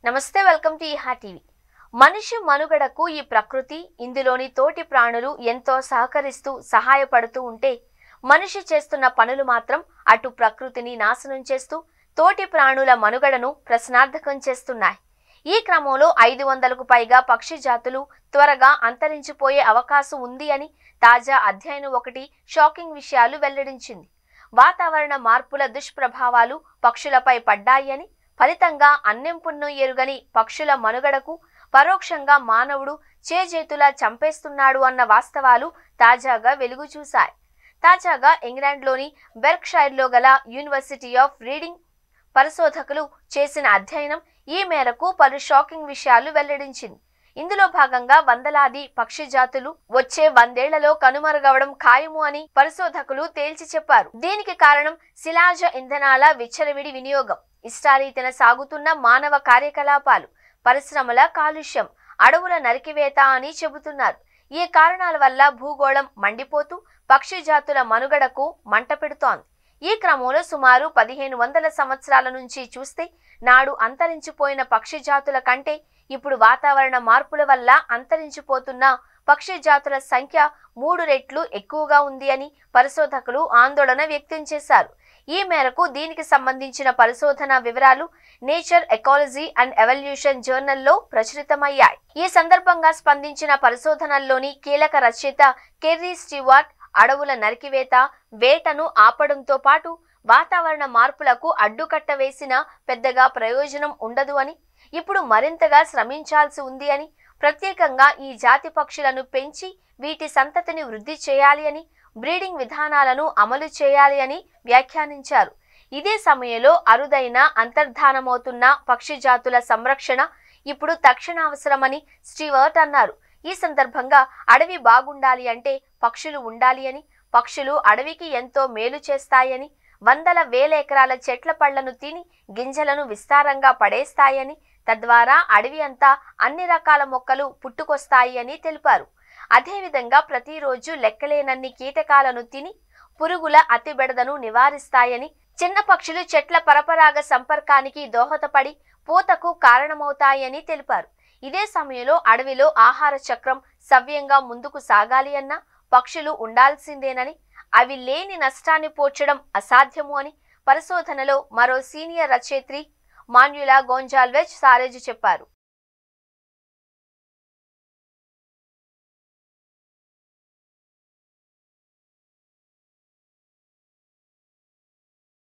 నమస్తే, welcome to ఈహా TV. మనిషి మనుగడకు ఈ ప్రకృతి, ఇందులోని తోటి ప్రాణులు ఎంతో సహకరిస్తూ సహాయపడుతూ ఉంటే, మనిషి చేస్తున్న పనులు మాత్రం అటు ప్రకృతిని నాశనం చేస్తూ తోటి ప్రాణుల మనుగడను ప్రశ్నార్థకం చేస్తున్నాయి. ఈ క్రమంలో 500కు పైగా పక్షి జాతులు త్వరగా అంతరించిపోయే అవకాశం ఉంది అని తాజా అధ్యయనం ఒకటి షాకింగ్ విషయాలు వెల్లడించింది. వాతావరణ మార్పుల దుష్ప్రభావాలు పక్షులపై పడ్డాయి అని, ఫలితంగా అన్నెంపున్నో ఎరుగని పక్షుల మనుగడకు పరోక్షంగా మానవుడు చేజేతులా చంపేస్తున్నాడు అన్న వాస్తవాలు తాజాగా వెలుగు చూశాయి. తాజాగా ఇంగ్లాండ్లోని బెర్క్షైర్లో గల యూనివర్సిటీ ఆఫ్ రీడింగ్ పరిశోధకులు చేసిన అధ్యయనం ఈ మేరకు పలు షాకింగ్ విషయాలు వెల్లడించింది. ఇందులో భాగంగా వందలాది పక్షి జాతులు వచ్చే 100 ఏళ్లలో కనుమరుగవడం ఖాయము అని పరిశోధకులు తేల్చి చెప్పారు. దీనికి కారణం శిలాజ ఇంధనాల విచ్చలవిడి వినియోగం, ఇష్టారీతిన సాగుతున్న మానవ కార్యకలాపాలు, పరిశ్రమల కాలుష్యం, అడవుల నరికివేత అని చెబుతున్నారు. ఈ కారణాల వల్ల భూగోళం మండిపోతూ పక్షి జాతుల మనుగడకు మంట పెడుతోంది. ఈ క్రమంలో సుమారు 1500 సంవత్సరాల నుంచి చూస్తే నాడు అంతరించిపోయిన పక్షి జాతుల కంటే ఇప్పుడు వాతావరణ మార్పుల వల్ల అంతరించిపోతున్న పక్షి జాతుల సంఖ్య 3 రెట్లు ఎక్కువగా ఉంది అని పరిశోధకులు ఆందోళన వ్యక్తం చేశారు. ఈ మేరకు దీనికి సంబంధించిన పరిశోధన వివరాలు నేచర్ ఎకాలజీ అండ్ ఎవల్యూషన్ జర్నల్లో ప్రచురితమయ్యాయి. ఈ సందర్భంగా స్పందించిన పరిశోధనల్లోని కీలక రచయిత కెర్రీ స్టీవార్ట్, అడవుల నరికివేత, వేటను ఆపడంతో పాటు వాతావరణ మార్పులకు అడ్డుకట్ట వేసిన పెద్దగా ప్రయోజనం ఉండదు అని, ఇప్పుడు మరింతగా శ్రమించాల్సి ఉంది అని, ప్రత్యేకంగా ఈ జాతి పక్షులను పెంచి వీటి సంతతిని వృద్ధి చేయాలి అని, బ్రీడింగ్ విధానాలను అమలు చేయాలి అని వ్యాఖ్యానించారు. ఇదే సమయంలో అరుదైన అంతర్ధానమవుతున్న పక్షి జాతుల సంరక్షణ ఇప్పుడు తక్షణ అవసరమని స్టీవర్ట్ అన్నారు. ఈ సందర్భంగా అడవి బాగుండాలి అంటే పక్షులు ఉండాలి అని, పక్షులు అడవికి ఎంతో మేలు చేస్తాయని, వందల వేల ఎకరాల చెట్ల పళ్లను తిని గింజలను విస్తారంగా పడేస్తాయని, తద్వారా అడవి అంతా అన్ని రకాల మొక్కలు పుట్టుకొస్తాయి అని తెలిపారు. అదేవిధంగా ప్రతిరోజు లెక్కలేనన్ని కీటకాలను తిని పురుగుల అతిబెడదను నివారిస్తాయని, చిన్న పక్షులు చెట్ల పరపరాగ సంపర్కానికి దోహదపడి పూతకు కారణమవుతాయని తెలిపారు. ఇదే సమయంలో అడవిలో ఆహార చక్రం సవ్యంగా ముందుకు సాగాలి అన్న పక్షులు ఉండాల్సిందేనని, అవి లేని నష్టాన్ని పోడ్చడం అసాధ్యము అని పరిశోధనలో మరో సీనియర్ రచయిత్రి మాన్యులా గోంజాల్వెజ్ సారేజ్ చెప్పారు.